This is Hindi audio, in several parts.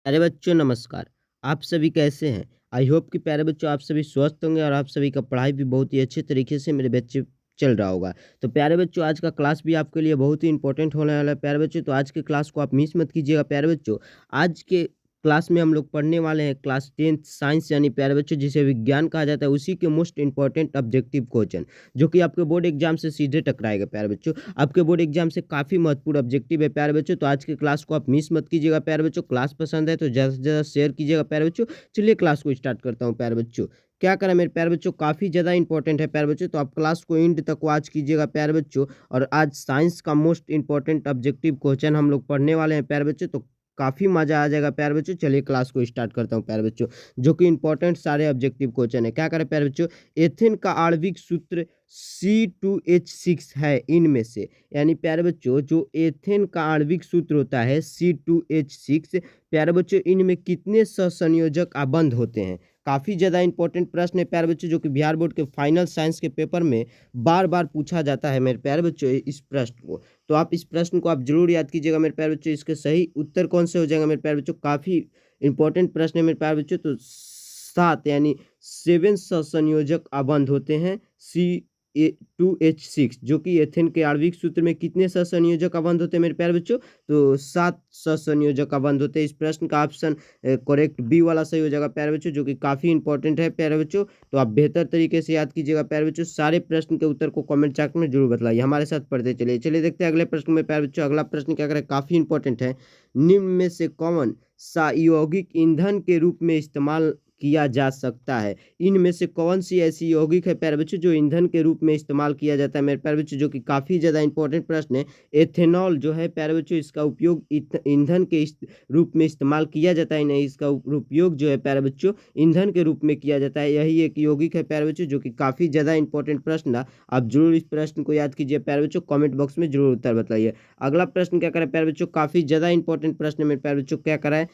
अरे बच्चों नमस्कार। आप सभी कैसे हैं? आई होप कि प्यारे बच्चों आप सभी स्वस्थ होंगे और आप सभी का पढ़ाई भी बहुत ही अच्छे तरीके से मेरे बच्चे चल रहा होगा। तो प्यारे बच्चों आज का क्लास भी आपके लिए बहुत ही इंपॉर्टेंट होने वाला है प्यारे बच्चों, तो आज के क्लास को आप मिस मत कीजिएगा प्यारे बच्चों। आज के क्लास में हम लोग पढ़ने वाले हैं क्लास 10th साइंस यानी प्यारे बच्चों जिसे विज्ञान कहा जाता है, उसी के मोस्ट इंपॉर्टेंट ऑब्जेक्टिव क्वेश्चन जो कि आपके बोर्ड एग्जाम से सीधे टकराएगा प्यारे बच्चों। आपके बोर्ड एग्जाम से काफ़ी महत्वपूर्ण ऑब्जेक्टिव है प्यारे बच्चों, तो आज के क्लास को आप मिस मत कीजिएगा प्यारे बच्चों। क्लास पसंद है तो ज़्यादा से ज़्यादा शेयर कीजिएगा प्यारे बच्चों। चलिए क्लास को स्टार्ट करता हूँ प्यारे बच्चों। क्या करें मेरे प्यारे बच्चों, काफ़ी ज़्यादा इंपॉर्टेंट है प्यारे बच्चों, तो आप क्लास को एंड तक वॉच कीजिएगा प्यारे बच्चों। और आज साइंस का मोस्ट इंपॉर्टेंट ऑब्जेक्टिव क्वेश्चन हम लोग पढ़ने वाले हैं प्यारे बच्चों, तो काफ़ी मज़ा आ जाएगा प्यारे बच्चों। चलिए क्लास को स्टार्ट करता हूँ प्यारे बच्चों, जो कि इंपॉर्टेंट सारे ऑब्जेक्टिव क्वेश्चन है। क्या करें प्यारे बच्चों, एथेन का आणविक सूत्र C2H6 है इनमें से, यानी प्यारे बच्चों जो एथेन का आणविक सूत्र होता है C2H6, प्यारे बच्चों इनमें कितने सहसंयोजक आबंध होते हैं। काफ़ी ज़्यादा इंपॉर्टेंट प्रश्न है प्यारे बच्चों, जो कि बिहार बोर्ड के फाइनल साइंस के पेपर में बार बार पूछा जाता है मेरे प्यारे बच्चों इस प्रश्न को। तो आप इस प्रश्न को आप जरूर याद कीजिएगा मेरे प्यारे बच्चों। इसके सही उत्तर कौन से हो जाएगा मेरे प्यारे बच्चों, काफ़ी इंपॉर्टेंट प्रश्न है मेरे प्यारे बच्चों। तो 7 यानी 7 सहसंयोजक आबंध होते हैं C2H6, जो कि एथेन के आणविक सूत्र में कितने सहसंयोजक आबंध होते हैं मेरे प्यारे बच्चों, तो 7 सहसंयोजक आबंध होते हैं। इस प्रश्न का ऑप्शन करेक्ट बी वाला सही हो जाएगा प्यारे बच्चों, जो कि काफ़ी इंपॉर्टेंट है प्यारे बच्चों। तो आप बेहतर तरीके से याद कीजिएगा प्यारे बच्चों। सारे प्रश्न के उत्तर को कमेंट सेक्शन में जरूर बताइए, हमारे साथ पढ़ते चलिए। चलिए देखते हैं अगले प्रश्न में प्यारे बच्चों। अगला प्रश्न क्या करें, काफ़ी इंपॉर्टेंट है। निम्न में से कौन सा यौगिक ईंधन के रूप में इस्तेमाल किया जा सकता है। इनमें से कौन सी ऐसी यौगिक है प्यारे बच्चों जो ईंधन के रूप में इस्तेमाल किया जाता है मेरे प्यारे बच्चों, जो कि काफ़ी ज़्यादा इंपॉर्टेंट प्रश्न है। एथेनॉल जो है प्यारे बच्चों, इसका उपयोग ईंधन के रूप में इस्तेमाल किया जाता है, नहीं इसका उपयोग जो है प्यारे बच्चों ईंधन के रूप में किया जाता है। यही एक यौगिक है प्यारे बच्चों, जो कि काफ़ी ज़्यादा इंपॉर्टेंट प्रश्न है। आप जरूर इस प्रश्न को याद कीजिए प्यारे बच्चों, कमेंट बॉक्स में जरूर उत्तर बताइए। अगला प्रश्न क्या करें प्यारे बच्चों, काफ़ी ज़्यादा इंपॉर्टेंट प्रश्न है मेरे प्यारे बच्चों। क्या कराए,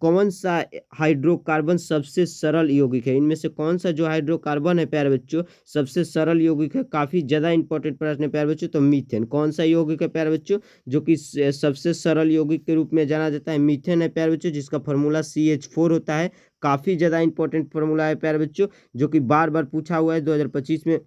कौन सा हाइड्रोकार्बन सबसे सरल यौगिक है। इनमें से कौन सा जो हाइड्रोकार्बन है प्यारे बच्चों सबसे सरल यौगिक है। काफ़ी ज़्यादा इंपॉर्टेंट प्रश्न है प्यारे बच्चों। तो मीथेन कौन सा यौगिक है प्यारे बच्चों जो कि सबसे सरल यौगिक के रूप में जाना जाता है, मीथेन है प्यारे बच्चों, जिसका फॉर्मूला CH4 होता है। काफ़ी ज़्यादा इंपॉर्टेंट फॉर्मूला है प्यारे बच्चों, जो कि बार बार पूछा हुआ है, 2025 में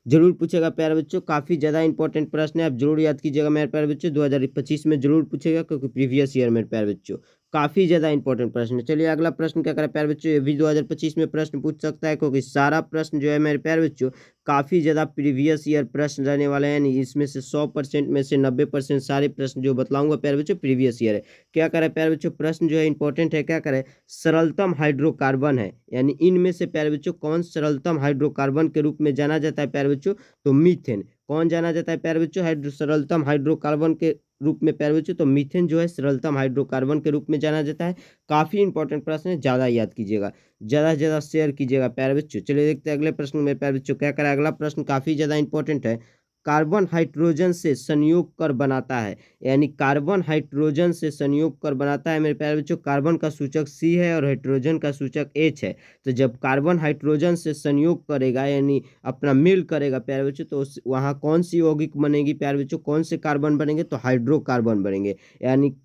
जरूर पूछेगा प्यारे बच्चों। काफ़ी ज़्यादा इंपॉर्टेंट प्रश्न है, आप जरूर याद कीजिएगा मेरे प्यारे बच्चों। 2025 में जरूर पूछेगा, क्योंकि प्रीवियस ईयर मेरे प्यारे बच्चों काफ़ी ज़्यादा इंपॉर्टेंट प्रश्न है। चलिए अगला प्रश्न क्या करें प्यारे बच्चों, ये भी 2025 में प्रश्न पूछ सकता है, क्योंकि सारा प्रश्न जो है मेरे प्यारे बच्चों काफ़ी ज़्यादा प्रीवियस ईयर प्रश्न रहने वाले हैं। नहीं इसमें से 100% में से 90% सारे प्रश्न जो बतलाऊंगा प्यारे बच्चों प्रीवियस ईयर है। क्या करें प्यारे बच्चों, प्रश्न जो है इंपॉर्टेंट है। क्या करें, सरलतम हाइड्रोकार्बन है, यानी इनमें से प्यारे बच्चों कौन सरलतम हाइड्रोकार्बन के रूप में जाना जाता है प्यारे बच्चों, तो मीथेन। कौन जाना जाता है प्यारे बच्चों सरलतम हाइड्रोकार्बन के रूप में प्यारे बच्चों, तो मीथेन जो है सरलतम हाइड्रोकार्बन के रूप में जाना जाता है। काफ़ी इंपॉर्टेंट प्रश्न है, ज़्यादा याद कीजिएगा, ज़्यादा से ज़्यादा शेयर कीजिएगा प्यारे बच्चों। चलिए देखते हैं अगले प्रश्न में प्यारे बच्चों। क्या करें, अगला प्रश्न काफ़ी ज़्यादा इंपॉर्टेंट है। कार्बन हाइड्रोजन से संयोग कर बनाता है, यानी कार्बन हाइड्रोजन से संयोग कर बनाता है मेरे प्यारे बच्चों। कार्बन का सूचक C है और हाइड्रोजन का सूचक H है। तो जब कार्बन हाइड्रोजन से संयोग करेगा, यानी अपना मिल करेगा प्यारे बच्चों, तो वहाँ कौन सी यौगिक बनेगी प्यारे बच्चों, कौन से कार्बन बनेंगे, तो हाइड्रोकार्बन बनेंगे। यानी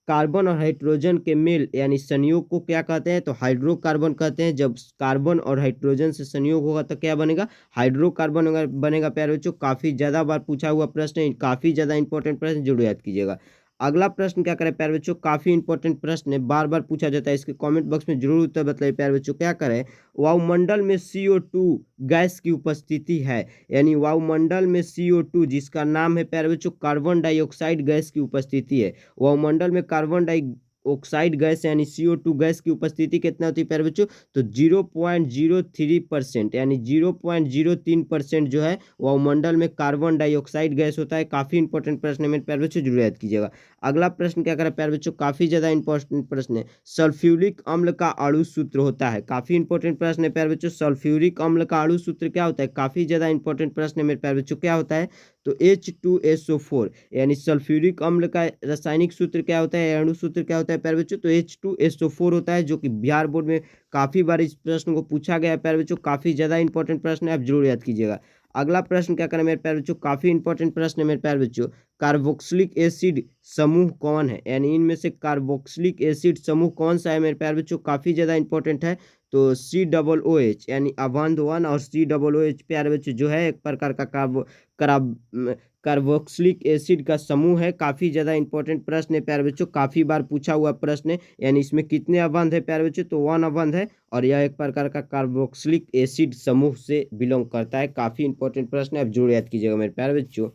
कार्बन और हाइड्रोजन के मेल यानी संयोग को क्या कहते हैं, तो हाइड्रोकार्बन कहते हैं। जब कार्बन और हाइड्रोजन से संयोग होगा तो क्या बनेगा, हाइड्रोकार्बन बनेगा प्यारे बच्चों। काफ़ी ज़्यादा बार पूछा हुआ प्रश्न है, काफ़ी ज़्यादा इंपॉर्टेंट प्रश्न, जरूर याद कीजिएगा। अगला प्रश्न क्या करें प्यारे बच्चों, काफ़ी इंपॉर्टेंट प्रश्न है, बार बार पूछा जाता है, इसके कमेंट बॉक्स में जरूर उत्तर बताइए प्यारे बच्चों। क्या करें, वायुमंडल में CO2 गैस की उपस्थिति है, यानी वायुमंडल में CO2 जिसका नाम है प्यारे बच्चों कार्बन डाइऑक्साइड गैस की उपस्थिति है। वायुमंडल में कार्बन डाइऑक्साइड गैस यानी CO2 गैस की उपस्थिति कितना होती है प्यारे बच्चों, तो 0.03%, यानी 0.03% जो है वायुमंडल में कार्बन डाइऑक्साइड गैस होता है। काफ़ी इंपॉर्टेंट प्रश्न है मेरे प्यारे बच्चों, जरूर याद कीजिएगा। अगला प्रश्न क्या करें प्यारे बच्चों, काफ़ी ज़्यादा इंपॉर्टेंट प्रश्न है। सल्फ्यूरिक अम्ल का अणु सूत्र होता है, काफ़ी इंपॉर्टेंट प्रश्न है प्यारे बच्चों। सल्फ्यूरिक अम्ल का अणु सूत्र क्या होता है, काफ़ी ज़्यादा इंपॉर्टेंट प्रश्न है मेरे प्यारे बच्चों। क्या होता है, तो H2SO4, यानी सल्फ्यूरिक अम्ल का रासायनिक सूत्र क्या होता है, अणु सूत्र क्या होता है प्यारे बच्चों, तो H2SO4 होता है, जो कि बिहार बोर्ड में काफ़ी बार इस प्रश्न को पूछा गया है प्यारे बच्चों। काफ़ी ज़्यादा इंपॉर्टेंट प्रश्न है, आप जरूर याद कीजिएगा। अगला प्रश्न क्या करें मेरे प्यारे बच्चों, काफ़ी इंपॉर्टेंट प्रश्न है मेरे प्यारे बच्चों। कार्बोक्सिलिक एसिड समूह कौन है, यानी इनमें से कार्बोक्सिलिक एसिड समूह कौन सा है मेरे प्यारे बच्चों, काफ़ी ज़्यादा इंपॉर्टेंट है। तो COOH यानी अवंध 1 और COOH प्यारे बच्चों जो है एक प्रकार का कार्बोक्सिलिक एसिड का समूह है। काफ़ी ज़्यादा इंपॉर्टेंट प्रश्न है प्यारे बच्चों, काफ़ी बार पूछा हुआ प्रश्न है। यानी इसमें कितने अवंध है प्यारे बच्चों, तो 1 अवंध है और यह एक प्रकार का कार्बोक्सिलिक एसिड समूह से बिलोंग करता है। काफ़ी इंपॉर्टेंट प्रश्न है, आप जरूर याद कीजिएगा मेरे प्यारे बच्चों।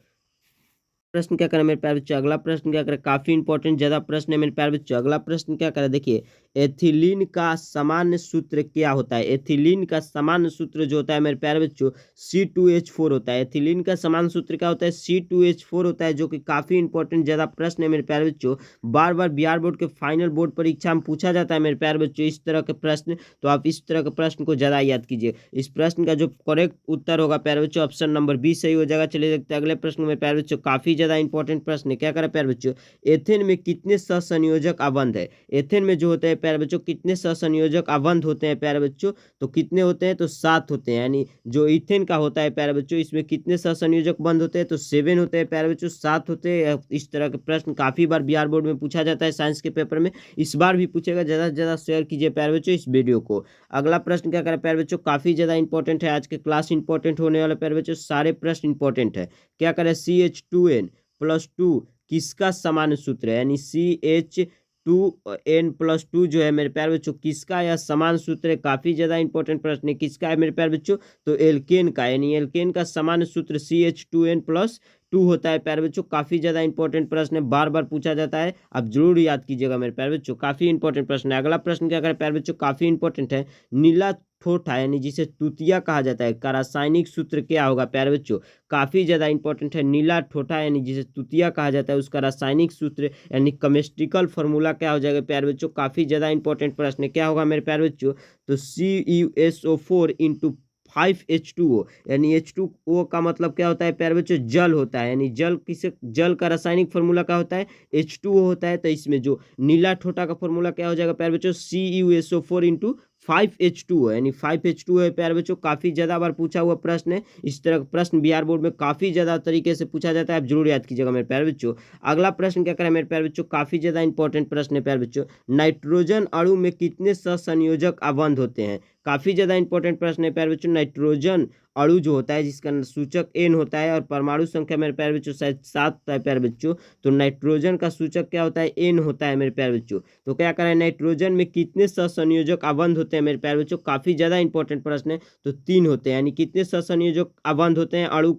प्रश्न क्या करें मेरे प्यारे बच्चों, अगला प्रश्न क्या करें, काफी इंपॉर्टेंट ज्यादा प्रश्न है मेरे प्यारे बच्चों। अगला प्रश्न क्या करें, देखिए एथिलीन का सामान्य सूत्र क्या होता है। एथिलीन का सामान्य सूत्र जो होता है मेरे प्यारे बच्चों C2H4 होता है। एथिलीन का सामान्य सूत्र क्या होता है, C2H4 होता है, जो कि काफी इंपॉर्टेंट ज्यादा प्रश्न है मेरे प्यारे बच्चों। बार बार बिहार बोर्ड के फाइनल बोर्ड परीक्षा में पूछा जाता है मेरे प्यारे बच्चों इस तरह के प्रश्न, तो आप इस तरह के प्रश्न को ज्यादा याद कीजिए। इस प्रश्न का जो करेक्ट उत्तर होगा प्यारे बच्चों ऑप्शन नंबर बी सही हो जाएगा। चलिए देखते हैं अगले प्रश्न में प्यारे बच्चों, काफी ज्यादा इंपॉर्टेंट प्रश्न है। क्या करें प्यारे बच्चों, एथेन में कितने सहसंयोजक अवंध है। एथेन में जो होते हैं प्यारे बच्चों कितने सहसंयोजक अवंध होते हैं प्यारे बच्चों, तो कितने होते हैं, तो 7 होते हैं। यानी जो इथेन का होता है प्यारे बच्चों इसमें कितने सहसंयोजक बंध होते हैं, तो 7 होते हैं प्यारे बच्चों, 7 होते हैं। इस तरह के प्रश्न काफी बार बिहार बोर्ड में पूछा जाता है साइंस के पेपर में, इस बार भी पूछेगा। ज्यादा से ज्यादा शेयर कीजिए प्यारे बच्चों इस वीडियो को। अगला प्रश्न क्या करें प्यारे बच्चों, काफी ज्यादा इंपॉर्टेंट है, आज के क्लास इंपॉर्टेंट होने वाला प्यारे बच्चों, सारे प्रश्न इंपॉर्टेंट है। क्या करें, CH2N+2 किसका सामान्य सूत्र है, यानी CH2N+2 जो है मेरे प्यारे बच्चों किसका यह समान सूत्र है। काफी ज्यादा इंपॉर्टेंट प्रश्न है, किसका है मेरे प्यारे बच्चों, तो एल्केन का, यानी एल्केन का सामान्य सूत्र CH2N+2 होता है प्यारे बच्चों। काफी ज्यादा इंपॉर्टेंट प्रश्न है, बार बार पूछा जाता है, आप जरूर याद कीजिएगा मेरे प्यारे बच्चों, काफी इंपॉर्टेंट प्रश्न है। अगला प्रश्न क्या करें प्यारे बच्चों, काफी इंपॉर्टेंट है, नीला ठोठा यानी जिसे तुतिया कहा जाता है का रासायनिक सूत्र क्या होगा प्यारे बच्चों। काफी ज्यादा इंपॉर्टेंट है, नीला ठोठा यानी जिसे तुतिया कहा जाता है उसका रासायनिक सूत्र यानी केमिस्ट्रिकल फॉर्मूला क्या हो जाएगा प्यारे बच्चों। काफी ज्यादा इंपॉर्टेंट प्रश्न है, क्या होगा मेरे प्यारे बच्चों, तो CuSO4 × 5H2O, यानी H2O का मतलब क्या होता है प्यारे बच्चों, जल होता है। यानी जल किसे, जल का रासायनिक फॉर्मूला क्या होता है, H2O होता है। तो इसमें जो नीला ठोठा का फॉर्मूला क्या हो जाएगा प्यारे बच्चों, CuSO4 × 5H2O, यानी 5H2O है प्यारे बच्चों। काफी ज्यादा बार पूछा हुआ प्रश्न है, इस तरह का प्रश्न बिहार बोर्ड में काफी ज्यादा तरीके से पूछा जाता है, आप जरूर याद कीजिएगा मेरे प्यारे बच्चों। अगला प्रश्न क्या करें मेरे प्यारे बच्चों, काफी ज्यादा इंपॉर्टेंट प्रश्न है प्यारे बच्चों, नाइट्रोजन अणु में कितने सहसंयोजक अवंध होते हैं। काफी ज्यादा इंपॉर्टेंट प्रश्न है प्यारे बच्चों, नाइट्रोजन अणु जो होता है जिसका सूचक N होता है और परमाणु संख्या मेरे प्यारे बच्चों शायद 7 होता है प्यारे बच्चों, तो नाइट्रोजन का सूचक क्या होता है, N होता है मेरे प्यारे बच्चों। तो क्या करें, नाइट्रोजन में कितने सहसंयोजक अवंध होते हैं मेरे प्यारे बच्चों, काफी ज्यादा इंपॉर्टेंट प्रश्न है, तो 3 होते हैं। यानी कितने सहसंयोजक अवंध होते हैं अणु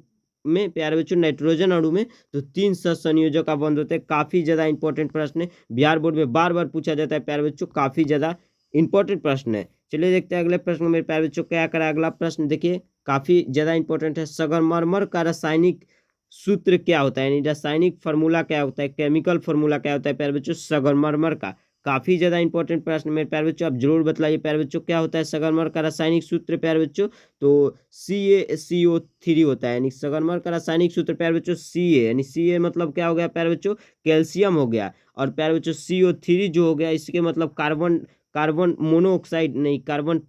में प्यारे बच्चों, नाइट्रोजन अणु में, तो 3 सहसंयोजक अवंध होते हैं। काफी ज्यादा इंपॉर्टेंट प्रश्न है, बिहार बोर्ड में बार बार पूछा जाता है प्यारे बच्चों, काफी ज्यादा इंपॉर्टेंट प्रश्न है। चलिए देखते हैं अगले प्रश्न में मेरे प्यारे बच्चों क्या करें। अगला प्रश्न देखिए काफी ज्यादा इंपॉर्टेंट है, संगमरमर का रासायनिक सूत्र क्या होता है, यानी रासायनिक फार्मूला क्या होता है, केमिकल फार्मूला क्या होता है प्यारे बच्चों संगमरमर का। काफी ज्यादा इंपॉर्टेंट प्रश्न मेरे प्यारे बच्चों, आप जरूर बताइए प्यारे बच्चों क्या होता है संगमरमर का रासायनिक सूत्र प्यारे बच्चों, तो CaCO3 होता है। यानी संगमरमर का रासायनिक सूत्र प्यारे बच्चों Ca, यानी Ca मतलब क्या हो गया प्यारे बच्चों, कैल्शियम हो गया। और प्यारे बच्चों CO3 जो हो गया इसके मतलब कार्बन, कार्बन मोनोऑक्साइड नहीं, कार्बन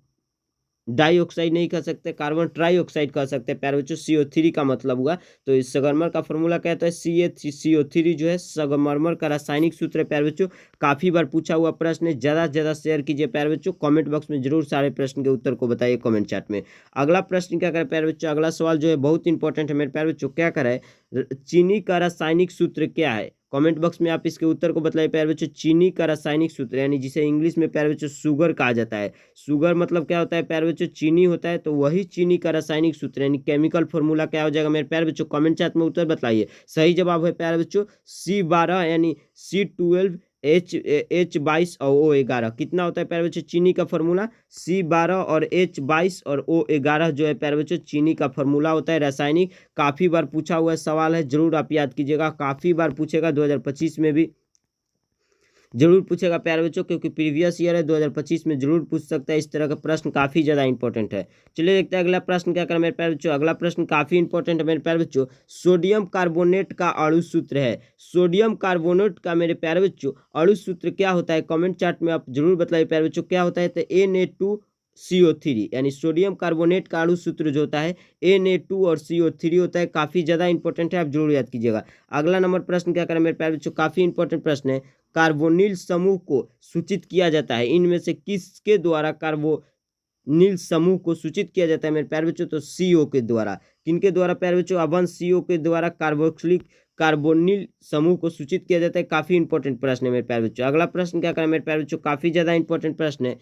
डाइऑक्साइड नहीं कह सकते, कार्बन ट्राइऑक्साइड कह सकते हैं प्यारे बच्चों, CO3 का मतलब हुआ। तो इस संगमरमर का फॉर्मूला क्या होता है, CaCO3 जो है संगमरमर का रासायनिक सूत्र है प्यारे बच्चों। काफी बार पूछा हुआ प्रश्न है, ज्यादा से ज्यादा शेयर कीजिए प्यारे बच्चों, कमेंट बॉक्स में जरूर सारे प्रश्न के उत्तर को बताइए कमेंट चैट में। अगला प्रश्न क्या करें प्यारे बच्चों, अगला सवाल जो है बहुत इंपॉर्टेंट है मेरे प्यारे बच्चों, क्या करे, चीनी का रासायनिक सूत्र क्या है। कमेंट बॉक्स में आप इसके उत्तर को बताइए प्यारे बच्चों, चीनी का रासायनिक सूत्र यानी जिसे इंग्लिश में प्यारे बच्चों शुगर कहा जाता है। शुगर मतलब क्या होता है प्यारे बच्चों, चीनी होता है, तो वही चीनी का रासायनिक सूत्र यानी केमिकल फॉर्मूला क्या हो जाएगा मेरे प्यारे बच्चों, कमेंट चैट में उत्तर बताइए। सही जवाब है प्यारे बच्चों C12 यानी C12 H22 और O11। कितना होता है प्यारे बच्चों चीनी का फॉर्मूला, C12 और H22 और O11 जो है प्यारे बच्चों चीनी का फॉर्मूला होता है रासायनिक। काफी बार पूछा हुआ सवाल है, जरूर आप याद कीजिएगा, काफी बार पूछेगा, 2025 में भी जरूर पूछेगा प्यारे बच्चों, क्योंकि प्रीवियस ईयर है, 2025 में जरूर पूछ सकता है इस तरह का प्रश्न, काफी ज्यादा इंपॉर्टेंट है। चलिए देखते हैं अगला प्रश्न क्या करें मेरे प्यारे बच्चों। अगला प्रश्न काफी इंपॉर्टेंट है मेरे प्यारे बच्चों, सोडियम कार्बोनेट का अणु सूत्र है। सोडियम कार्बोनेट का मेरे प्यारे बच्चों अणु सूत्र क्या होता है, कमेंट चार्ट में आप जरूर बताइए प्यारे बच्चों क्या होता है, तो Na2 CO3 यानी सोडियम कार्बोनेट का अणु सूत्र जो होता है Na2 और CO3 होता है। काफ़ी ज़्यादा इंपॉर्टेंट है, आप जरूर याद कीजिएगा। अगला नंबर प्रश्न क्या करें मेरे प्यारे बच्चों, काफ़ी इंपॉर्टेंट प्रश्न है। कार्बोनिल समूह को सूचित किया जाता है, इनमें से किसके द्वारा कार्बोनिल समूह को सूचित किया जाता है मेरे प्यारे बच्चों, तो CO के द्वारा। किनके द्वारा प्यारे बच्चों, अवंश CO के द्वारा कार्बोक्सिलिक कार्बोनिल समूह को सूचित किया जाता है। काफी इंपॉर्टेंट प्रश्न है मेरे प्यारे बच्चों। अगला प्रश्न क्या करें मेरे प्यारे बच्चों, काफी ज्यादा इंपॉर्टेंट प्रश्न है।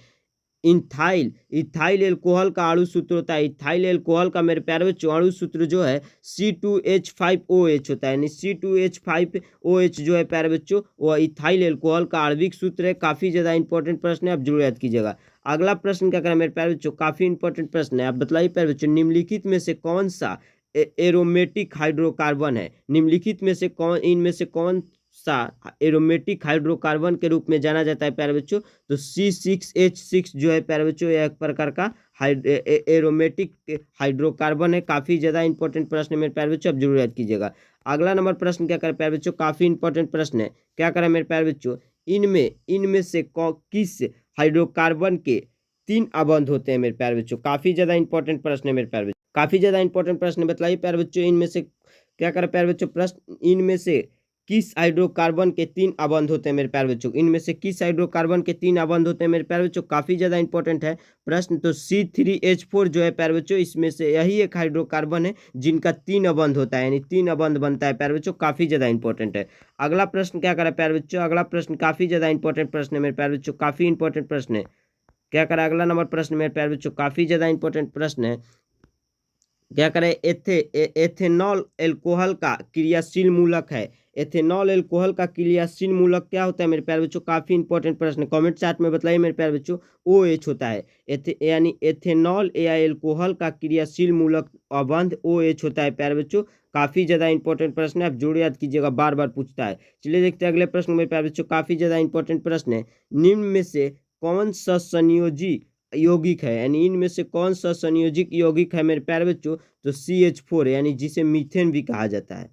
इथाइल एल्कोहल का अणु सूत्र होता है, इथाइल एल्कोहल का मेरे प्यारे बच्चों अणु सूत्र जो है C2H5OH होता है, यानी C2H5OH जो है प्यारे बच्चों वह इथाइल एल्कोहल का आणविक सूत्र है। काफी ज्यादा इंपॉर्टेंट प्रश्न है, आप जरूर याद कीजिएगा। अगला प्रश्न क्या करें मेरे प्यारे बच्चों, काफी इंपॉर्टेंट प्रश्न है। आप बताइए प्यारे बच्चों, निम्नलिखित में से कौन सा एरोमेटिक हाइड्रोकार्बन है, निम्नलिखित में से इनमें से कौन सा एरोमेटिक हाइड्रोकार्बन के रूप में जाना जाता है प्यारे बच्चों, तो C6H6 जो है प्यारे बच्चों यह एक प्रकार का एरोमेटिक हाइड्रोकार्बन है। काफी ज्यादा इंपॉर्टेंट प्रश्न है मेरे प्यारे बच्चों, आप जरूर याद कीजिएगा। अगला नंबर प्रश्न क्या करें प्यारे बच्चों, काफी इंपॉर्टेंट प्रश्न है। क्या करें मेरे प्यारे बच्चों, इनमें इनमें से किस हाइड्रोकार्बन के 3 अबंध होते हैं मेरे प्यारे बच्चों। काफी ज्यादा इंपॉर्टेंट प्रश्न है मेरे प्यारे बच्चों, काफी ज्यादा इंपॉर्टेंट प्रश्न बताइए प्यारे बच्चों, इनमें से क्या करें प्यारे बच्चों, प्रश्न इनमें से किस हाइड्रोकार्बन के 3 अबंध होते हैं मेरे प्यारे बच्चों, इनमें से किस हाइड्रोकार्बन के 3 अबंध होते हैं मेरे प्यारे बच्चों। काफी ज्यादा इंपॉर्टेंट है प्रश्न। तो C3H4 जो है प्यारे बच्चों, इसमें से यही एक हाइड्रोकार्बन है जिनका 3 अबंध होता है, यानी 3 अबंध बनता है प्यारे बच्चों। काफी ज्यादा इंपॉर्टेंट है। अगला प्रश्न क्या करें प्यारे बच्चों, अगला प्रश्न काफी ज्यादा इंपॉर्टेंट प्रश्न है मेरे प्यारे बच्चों, काफी इंपॉर्टेंट प्रश्न है। क्या करें अगला नंबर प्रश्न मेरे प्यारे बच्चों, काफी ज्यादा इंपॉर्टेंट प्रश्न है। क्या करें, एथेनॉल एल्कोहल का क्रियाशील मूलक है, एथेनॉल एल्कोहल का क्रियाशील मूलक क्या होता है मेरे प्यारे बच्चों। काफी इंपॉर्टेंट प्रश्न, कमेंट चार्ट में बताइए मेरे प्यारे बच्चों। OH होता है, यानी एथेनॉल या एल्कोहल का क्रियाशील मूलक अबंध OH होता है प्यारे बच्चों। काफी ज्यादा इंपॉर्टेंट प्रश्न है, आप जरूर याद कीजिएगा, बार बार पूछता है। चलिए देखते हैं अगले प्रश्न मेरे प्यारे बच्चों, काफी ज्यादा इंपॉर्टेंट प्रश्न है। निम्न में से कौन सा संयोजी यौगिक है, यानी इनमें से कौन सा संयोजिक यौगिक है मेरे प्यारे बच्चों, तो CH4 यानी जिसे मीथेन भी कहा जाता है।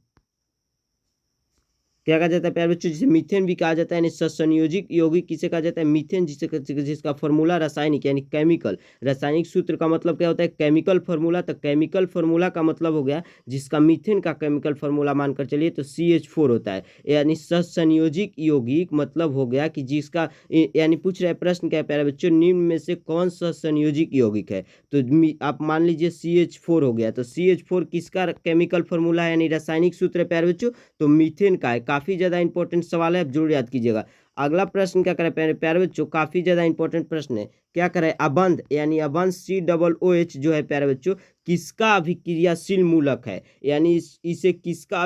क्या कहा जाता है प्यारे बच्चों, जिसे मीथेन भी कहा जाता है, यानी संयोजिक यौगिक किसे कहा जाता है, मीथेन, जिसका फॉर्मूला रासायनिक यानी केमिकल, रासायनिक सूत्र का मतलब क्या होता है, केमिकल फॉर्मूला। तो केमिकल फॉर्मूला का मतलब हो गया जिसका मीथेन का केमिकल फॉर्मूला मानकर चलिए तो CH4 होता है, यानी संयोजिक यौगिक मतलब हो गया कि जिसका, यानी पूछ रहे प्रश्न क्या है प्यारे बच्चों, निम्न में से कौन सा संयोजिक यौगिक है। तो आप मान लीजिए CH4 हो गया, तो CH4 किसका केमिकल फॉर्मूला है, यानी रासायनिक सूत्र है प्यारे बच्चों, तो मीथेन का है। काफी ज्यादा इंपॉर्टेंट सवाल है, आप जरूर याद कीजिएगा। अगला प्रश्न क्या करें प्यारे बच्चों, काफी ज्यादा इंपॉर्टेंट प्रश्न है। क्या करें, अबंध यानी अबंध COOH जो है प्यारे बच्चों किसका अभिक्रियाशील मूलक है, यानी इसे किसका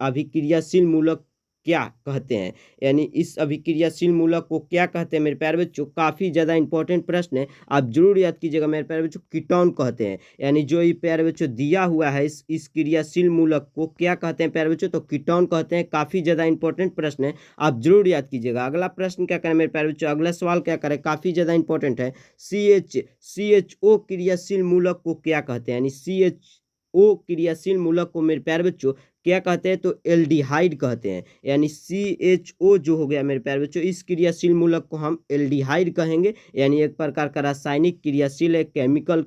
अभिक्रियाशील मूलक क्या कहते हैं, यानी इस अभिक्रियाशील मूलक को क्या कहते हैं मेरे प्यारे बच्चों। काफी ज्यादा इंपॉर्टेंट प्रश्न है, आप जरूर याद कीजिएगा मेरे प्यारे बच्चों, कीटोन कहते हैं, यानी जो ये प्यारे बच्चों दिया हुआ है इस क्रियाशील मूलक को क्या कहते हैं प्यारे बच्चों, तो कीटोन कहते हैं। काफी ज्यादा इंपॉर्टेंट प्रश्न है, आप जरूर याद कीजिएगा। अगला प्रश्न क्या करें मेरे प्यारे बच्चों, अगला सवाल क्या करें, काफी ज्यादा इंपॉर्टेंट है। CHO क्रियाशील मूलक को क्या कहते हैं, यानी CHO क्रियाशील मूलक को मेरे प्यारे बच्चों क्या कहते हैं, तो एल्डिहाइड कहते हैं, यानी CHO जो हो गया मेरे प्यारे बच्चों, इस क्रियाशील मूलक को हम एल्डिहाइड कहेंगे, यानी एक प्रकार का रासायनिक क्रियाशील है, केमिकल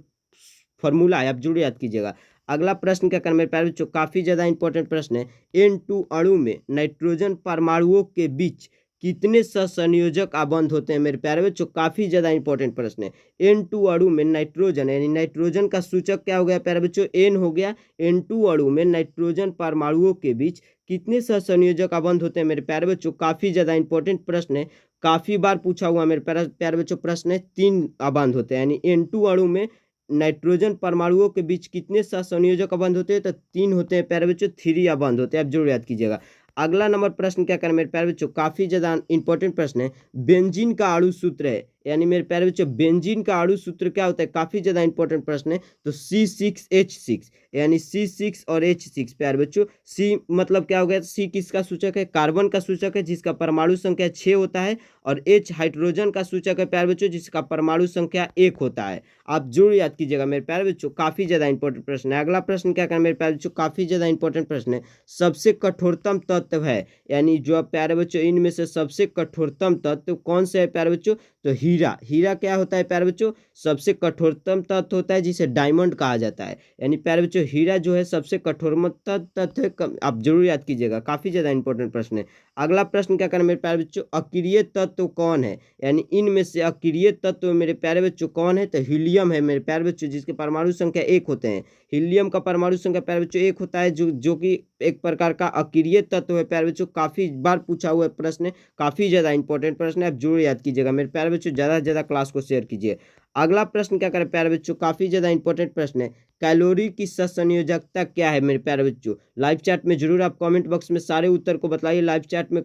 फॉर्मूला है, आप जरूर याद कीजिएगा। अगला प्रश्न क्या करें मेरे प्यारे बच्चों, काफी ज्यादा इंपॉर्टेंट प्रश्न है। N2 अणु में नाइट्रोजन परमाणुओं के बीच कितने सहसंयोजक आबंध होते हैं मेरे प्यारे बच्चों। काफी ज्यादा इंपॉर्टेंट प्रश्न है। N2 अणु में नाइट्रोजन, यानी नाइट्रोजन का सूचक क्या हो गया प्यारे बच्चों, N हो गया। N2 अणु में नाइट्रोजन परमाणुओं के बीच कितने सहसंयोजक आबंध होते हैं मेरे प्यारे बच्चों। काफी ज्यादा इंपॉर्टेंट प्रश्न है, काफी बार पूछा हुआ मेरे प्यारे बच्चों प्रश्न है। 3 आबंध होते हैं, यानी N2 अणु में नाइट्रोजन परमाणुओं के बीच कितने सहसंयोजक आबंध होते हैं, तो 3 होते हैं प्यारे बच्चों, 3 आबंध होते हैं, आप जरूर याद कीजिएगा। अगला नंबर प्रश्न क्या करें मेरे प्यारे बच्चों, काफी ज्यादा इंपॉर्टेंट प्रश्न है। बेंजीन का अणु सूत्र है, यानी मेरे प्यारे बच्चों बेंजीन का अणु सूत्र क्या होता है, काफी ज्यादा इंपॉर्टेंट प्रश्न है। तो C6H6, यानी C6 और H6 प्यारे बच्चों। C मतलब क्या हो गया, C किसका सूचक है, कार्बन का सूचक है जिसका परमाणु संख्या 6 होता है, और H हाइड्रोजन का सूचक है प्यारे बच्चों जिसका परमाणु संख्या 1 होता है। आप जरूर याद कीजिएगा मेरे प्यारे बच्चों, काफी ज्यादा इंपॉर्टेंट प्रश्न है। अगला प्रश्न क्या करें मेरे प्यारे बच्चों, काफी ज्यादा इंपॉर्टेंट प्रश्न है। सबसे कठोरतम तत्व है, यानी जो प्यारे बच्चों इनमें से सबसे कठोरतम तत्व कौन सा है प्यारे बच्चों, तो हीरा हीरा। हीरा क्या होता है प्यारे बच्चों? सबसे कठोरतम तत्व होता है जिसे डायमंड कहा जाता है। यानी प्यारे बच्चों हीरा जो है सबसे कठोरतम तत्व है। आप जरूर याद कीजिएगा, काफी ज्यादा इंपॉर्टेंट प्रश्न है। अगला प्रश्न क्या करना मेरे प्यारे बच्चों? अक्रिय तत्व कौन है? यानी इनमें से अक्रिय तत्व मेरे प्यारे बच्चों कौन है? तो हीलियम है मेरे प्यारे बच्चों, जिसके परमाणु संख्या 1 होते हैं। हीलियम का परमाणु संख्या प्यारे बच्चों 1 होता है, जो कि एक प्रकार का अक्रिय तत्व है प्यारे बच्चों। काफी बार पूछा हुआ प्रश्न है, काफी ज्यादा इंपॉर्टेंट प्रश्न है, आप जरूर याद कीजिएगा मेरे प्यारे बच्चों। ज्यादा से ज्यादा क्लास को शेयर कीजिए। अगला प्रश्न क्या करें प्यारे बच्चों? काफी ज्यादा इंपॉर्टेंट प्रश्न है। कैलोरी की सहसंयोजकता क्या है मेरे प्यारे बच्चों? लाइव चैट में जरूर आप कमेंट बॉक्स में सारे उत्तर को बताइए। लाइव चैट में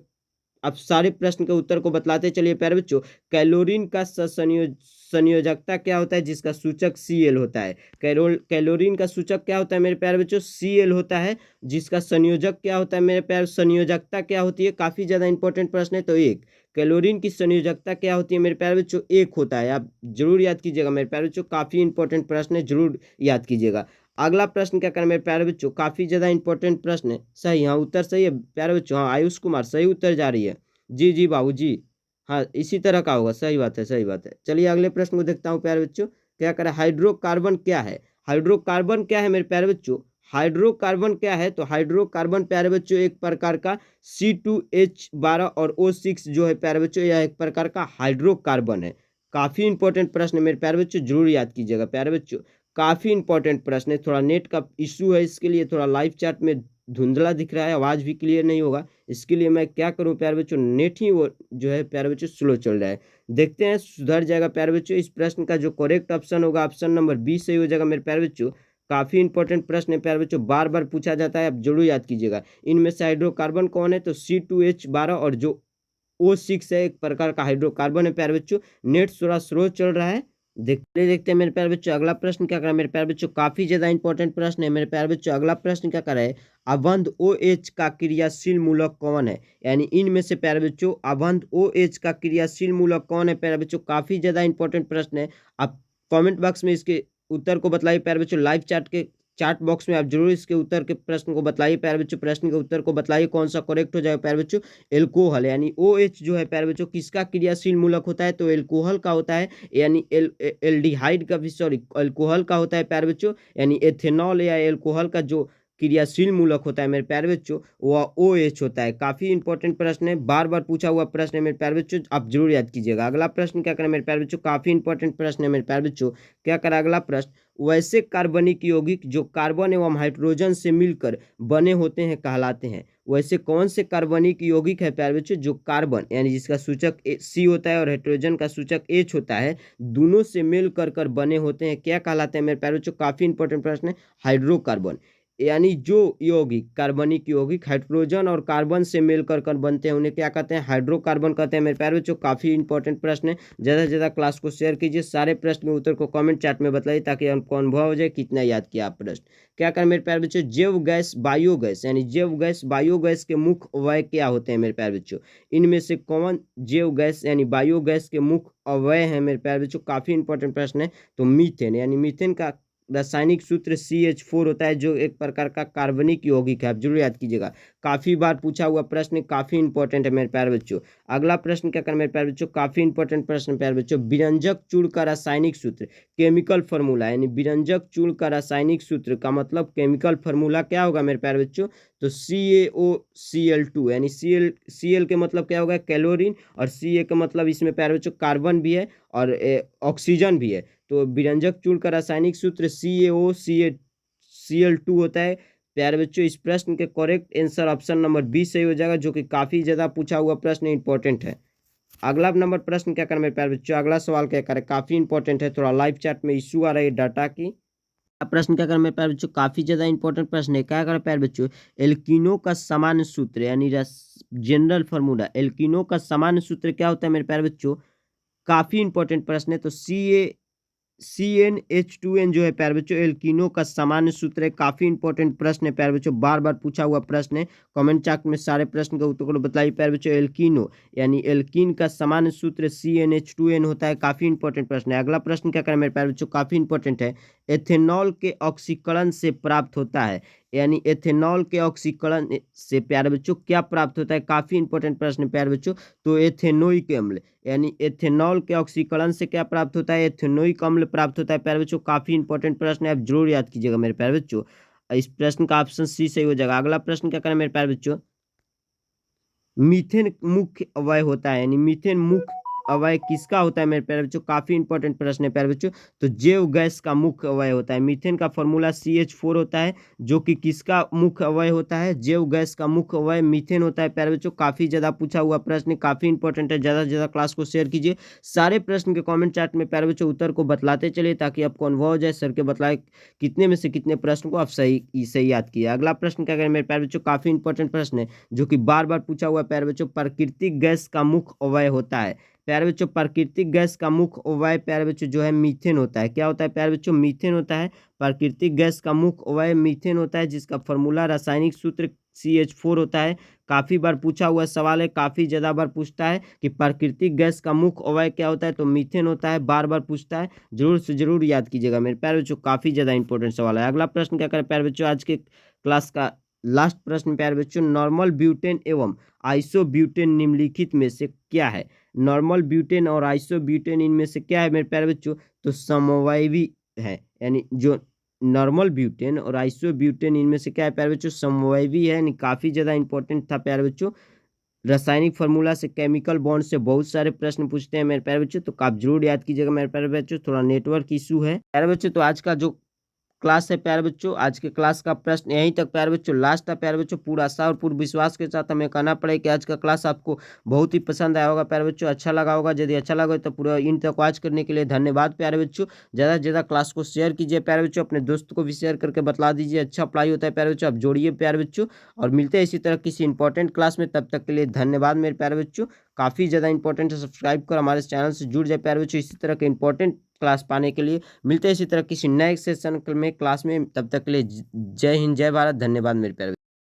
आप सारे प्रश्न के उत्तर को बतलाते चलिए प्यारे बच्चों। कैलोरीन का संयोजकता क्या होता है, जिसका सूचक Cl होता है। कैलोरीन का सूचक क्या होता है मेरे प्यारे बच्चों? Cl होता है। जिसका संयोजक क्या होता है मेरे प्यारे? संयोजकता क्या होती है? काफी ज्यादा इंपॉर्टेंट प्रश्न है। तो एक कैलोरीन की संयोजकता क्या होती है मेरे प्यारे बच्चों? 1 होता है। आप जरूर याद कीजिएगा मेरे प्यारे बच्चों, काफी इंपॉर्टेंट प्रश्न है, जरूर याद कीजिएगा। अगला प्रश्न क्या करना मेरे प्यारे बच्चों? काफी ज्यादा इंपॉर्टेंट प्रश्न है। सही, हाँ उत्तर सही है प्यारे बच्चों। हाँ आयुष कुमार सही उत्तर जा रही है। जी जी बाबू जी, हाँ इसी तरह का होगा। सही बात है, सही बात है। चलिए अगले प्रश्न को देखता हूँ प्यारे बच्चों। क्या करें? हाइड्रोकार्बन क्या है? हाइड्रोकार्बन क्या है मेरे प्यारे बच्चों? हाइड्रोकार्बन क्या है? तो हाइड्रोकार्बन प्यारे बच्चों एक प्रकार का C2H12 और O6 जो है प्यारे बच्चों, यह एक प्रकार का हाइड्रोकार्बन है। काफी इंपॉर्टेंट प्रश्न है मेरे प्यारे बच्चों, जरूर याद कीजिएगा प्यारे बच्चों। काफी इंपॉर्टेंट प्रश्न है। थोड़ा नेट का इशू है, इसके लिए थोड़ा लाइव चैट में धुंधला दिख रहा है, आवाज भी क्लियर नहीं होगा। इसके लिए मैं क्या करूं प्यारे बच्चों? नेट ही वो जो है प्यारे बच्चों स्लो चल रहा है। देखते हैं सुधर जाएगा प्यारे बच्चों। इस प्रश्न का जो करेक्ट ऑप्शन होगा, ऑप्शन नंबर 20 सही हो जाएगा मेरे प्यारे बच्चों। काफी इंपॉर्टेंट प्रश्न है प्यारे बच्चों, बार बार पूछा जाता है, आप जरूर याद कीजिएगा। इनमें से हाइड्रोकार्बन कौन है? तो C2H12 और जो O6 है, एक प्रकार का हाइड्रोकार्बन है प्यारे बच्चों। नेट थोड़ा स्लो चल रहा है, देखते देखते हैं मेरे प्यारे बच्चों। अगला प्रश्न क्या करा मेरे प्यारे बच्चों? काफी ज्यादा इंपॉर्टेंट प्रश्न है मेरे प्यारे बच्चों। अगला प्रश्न क्या करा है? अबंध OH का क्रियाशील मूलक कौन है? यानी इनमें से प्यारे बच्चों अबंध OH का क्रियाशील मूलक कौन है प्यारे बच्चों? काफी ज्यादा इंपॉर्टेंट प्रश्न है। आप कमेंट बॉक्स में इसके उत्तर को बताइए प्यारे बच्चों। लाइव चैट बॉक्स में आप जरूर इसके उत्तर के प्रश्न को बताइए प्यारे बच्चों। प्रश्न के उत्तर को बताइए कौन सा करेक्ट हो जाएगा प्यारे बच्चों। एल्कोहल यानी OH जो है प्यारे बच्चों किसका क्रियाशील मूलक होता है? तो एल्कोहल का होता है। यानी एल्डिहाइड का भी, सॉरी एल्कोहल का होता है प्यारे बच्चों। यानी एथेनॉल या एल्कोहल का जो क्रियाशील मूलक होता है मेरे प्यारे बच्चों, वह OH होता है। काफी इंपॉर्टेंट प्रश्न है, बार बार पूछा हुआ प्रश्न है मेरे प्यारे बच्चों, आप जरूर याद कीजिएगा। अगला प्रश्न क्या करें मेरे प्यारे बच्चों? काफी इंपॉर्टेंट प्रश्न है मेरे प्यारे बच्चों। क्या करें अगला प्रश्न? वैसे कार्बनिक यौगिक जो कार्बन एवं हाइड्रोजन से मिलकर बने होते हैं कहलाते हैं। वैसे कौन से कार्बनिक यौगिक है प्यारे बच्चों जो कार्बन यानी जिसका सूचक C होता है और हाइड्रोजन का सूचक H होता है, दोनों से मिल कर बने होते हैं, क्या कहलाते हैं मेरे प्यारे बच्चों? काफी इंपॉर्टेंट प्रश्न है। हाइड्रोकार्बन। यानी जो यौगिक कार्बनिक यौगिक हाइड्रोजन और कार्बन से मिलकर बनते हैं, उन्हें क्या कहते हैं? हाइड्रोकार्बन कहते हैं मेरे प्यारे बच्चों। काफी इंपॉर्टेंट प्रश्न है। ज्यादा से ज्यादा क्लास को शेयर कीजिए, सारे प्रश्न के उत्तर को कमेंट चैट में बताइए ताकि हमको अनुभव हो जाए कितना याद किया आप प्रश्न। क्या करें मेरे प्यारे बच्चों? जैव गैस बायोगैस यानी जैव गैस बायोगैस के मुख्य अवयव क्या होते हैं मेरे प्यारे बच्चों? इनमें से कौन जैव गैस यानी बायोगैस के मुख्य अवयव है मेरे प्यारे बच्चों? काफी इंपॉर्टेंट प्रश्न है। तो मीथेन यानी मीथेन का रासायनिक सूत्र CH4 होता है, जो एक प्रकार का कार्बनिक यौगिक है, आप जरूर याद कीजिएगा। काफी बार पूछा हुआ प्रश्न, काफी इंपॉर्टेंट है मेरे प्यारे बच्चों। अगला प्रश्न क्या करना मेरे प्यारे बच्चों? काफी इंपॉर्टेंट प्रश्न प्यारे बच्चों। विरंजक चूर्ण का रासायनिक सूत्र, केमिकल फॉर्मूला यानी विरंजक चूर्ण का रासायनिक सूत्र का मतलब केमिकल फॉर्मूला क्या होगा मेरे प्यारे बच्चों? तो CaOCl2 यानी Cl के मतलब क्या होगा? कैलोरीन, और Ca का मतलब इसमें प्यारे बच्चों कार्बन भी है और ऑक्सीजन भी है। तो विरंजक चूर्ण का रासायनिक सूत्र CaOCl2 होता है प्यारे बच्चों। इस प्रश्न के करेक्ट आंसर ऑप्शन नंबर 20 सही हो जाएगा, जो कि काफी ज्यादा पूछा हुआ प्रश्न इंपॉर्टेंट है। अगला नंबर प्रश्न क्या करना है प्यारे बच्चों? अगला सवाल क्या करें? काफी इंपॉर्टेंट है, थोड़ा लाइव चैट में इशू आ रहा है डाटा की। प्रश्न क्या करना है प्यारे बच्चों? काफी ज्यादा इंपॉर्टेंट प्रश्न है। क्या करें प्यारे बच्चों? एल्कीनो का सामान्य सूत्र यानी जनरल फॉर्मूला, एल्कीनो का सामान्य सूत्र क्या होता है मेरे प्यारे बच्चों? काफी इंपॉर्टेंट प्रश्न है। तो CnH2n जो है प्यारे बच्चों एल्कीनो का सामान्य सूत्र है। काफी इंपॉर्टेंट प्रश्न है प्यारे बच्चों, बार बार पूछा हुआ प्रश्न है। कमेंट चैट में सारे प्रश्न का उत्तर बताइए प्यारे बच्चों। एल्कीनो यानी एल्कीन का सामान्य सूत्र CnH2n होता है। काफी इंपॉर्टेंट प्रश्न है। अगला प्रश्न क्या करें मेरे प्यारे बच्चों? काफी इंपॉर्टेंट है। एथेनॉल के ऑक्सीकरण से प्राप्त होता है। यानी एथेनॉल के ऑक्सीकरण से प्यारे बच्चों क्या प्राप्त होता है, काफी इंपॉर्टेंट प्रश्न है प्यारे बच्चों। तो एथेनोइक अम्ल, यानी एथेनॉल के ऑक्सीकरण से क्या प्राप्त होता है, एथेनोइक अम्ल प्राप्त होता है प्यारे बच्चों। काफी इंपॉर्टेंट प्रश्न है, आप जरूर याद कीजिएगा मेरे प्यारे बच्चों। इस प्रश्न का ऑप्शन सी सही हो जाएगा। अगला प्रश्न क्या करें मेरे प्यारे बच्चों, मीथेन मुख्य अवयव होता है, यानी मीथेन मुख्य अवयव किसका होता है मेरे प्यारे बच्चों। काफी इंपॉर्टेंट प्रश्न है प्यारे बच्चों। तो जैव गैस का मुख्य अवयव होता है। मीथेन का फॉर्मूला CH4 होता है, जो कि किसका मुख्य अवयव होता है, जैव गैस का मुख्य अवयव मीथेन होता है प्यारे बच्चों। काफी ज्यादा पूछा हुआ प्रश्न, काफी इंपॉर्टेंट है, ज्यादा से ज्यादा क्लास को शेयर कीजिए। सारे प्रश्न के कॉमेंट चार्ट में प्यारे बच्चों उत्तर को बतलाते चलिए, ताकि आपको अनुभव हो जाए सर के बतलाए कितने में से कितने प्रश्न को आप सही याद किए। अगला प्रश्न क्या करें मेरे प्यारे बच्चों, काफी इंपॉर्टेंट प्रश्न है, जो कि बार बार पूछा हुआ है प्यारे बच्चों। प्राकृतिक गैस का मुख्य अवयव होता है प्यारे बच्चों, प्राकृतिक गैस का मुख्य अवयव प्यारे बच्चों जो है मीथेन होता है। क्या होता है प्यारे बच्चों, मीथेन होता है। प्राकृतिक गैस का मुख्य अवयव मीथेन होता है, जिसका फॉर्मूला रासायनिक सूत्र CH4 होता है। काफी बार पूछा हुआ सवाल है, काफी ज्यादा बार पूछता है कि प्राकृतिक गैस का मुख्य अवयव क्या होता है, तो मीथेन होता है। बार बार पूछता है, जरूर से जरूर याद कीजिएगा मेरे प्यारे बच्चों, काफी ज्यादा इंपॉर्टेंट सवाल है। अगला प्रश्न क्या करें प्यारे बच्चों, आज के क्लास का लास्ट प्रश्न प्यारे बच्चों, नॉर्मल ब्यूटेन एवं आइसोब्यूटेन निम्नलिखित में से क्या है। नॉर्मल ब्यूटेन और आइसोब्यूटेन इनमें से क्या है मेरे प्यारे बच्चों, तो समवायवी है। यानी जो नॉर्मल ब्यूटेन और आइसोब्यूटेन इनमें से क्या है प्यारे बच्चों, समवायवी है। यानी काफी ज्यादा इंपॉर्टेंट था प्यारे बच्चों। रासायनिक फार्मूला से, केमिकल बॉन्ड से बहुत सारे प्रश्न पूछते हैं मेरे प्यारे बच्चों, तो आप जरूर याद कीजिएगा मेरे प्यारे बच्चों। थोड़ा नेटवर्क इशू है प्यारे बच्चों। तो आज का जो क्लास है प्यारे बच्चों, आज के क्लास का प्रश्न यहीं तक प्यारे बच्चों लास्ट था प्यारे बच्चों। पूरा आशा और पूर्ण विश्वास के साथ हमें कहना पड़े कि आज का क्लास आपको बहुत ही पसंद आया होगा प्यारे बच्चों, अच्छा लगा होगा। यदि अच्छा लगा तो पूरा इन तक वॉच करने के लिए धन्यवाद प्यारे बच्चों। ज़्यादा से ज़्यादा क्लास को शेयर कीजिए प्यारे बच्चों, अपने दोस्त को भी शेयर करके बतला दीजिए, अच्छा पढ़ाई होता है प्यारे बच्चों, आप जोड़िए प्यारे बच्चों। और मिलते हैं इसी तरह किसी इंपॉर्टेंट क्लास में, तब तक के लिए धन्यवाद मेरे प्यारे बच्चों। काफ़ी ज़्यादा इंपॉर्टेंट है, सब्सक्राइब कर हमारे चैनल से जुड़ जाए प्यारे बच्चों, इसी तरह के इंपॉर्टेंट क्लास पाने के लिए। मिलते हैं इसी तरह किसी नए सेशन में क्लास में, तब तक के लिए जय हिंद जय भारत, धन्यवाद मेरे प्यारे।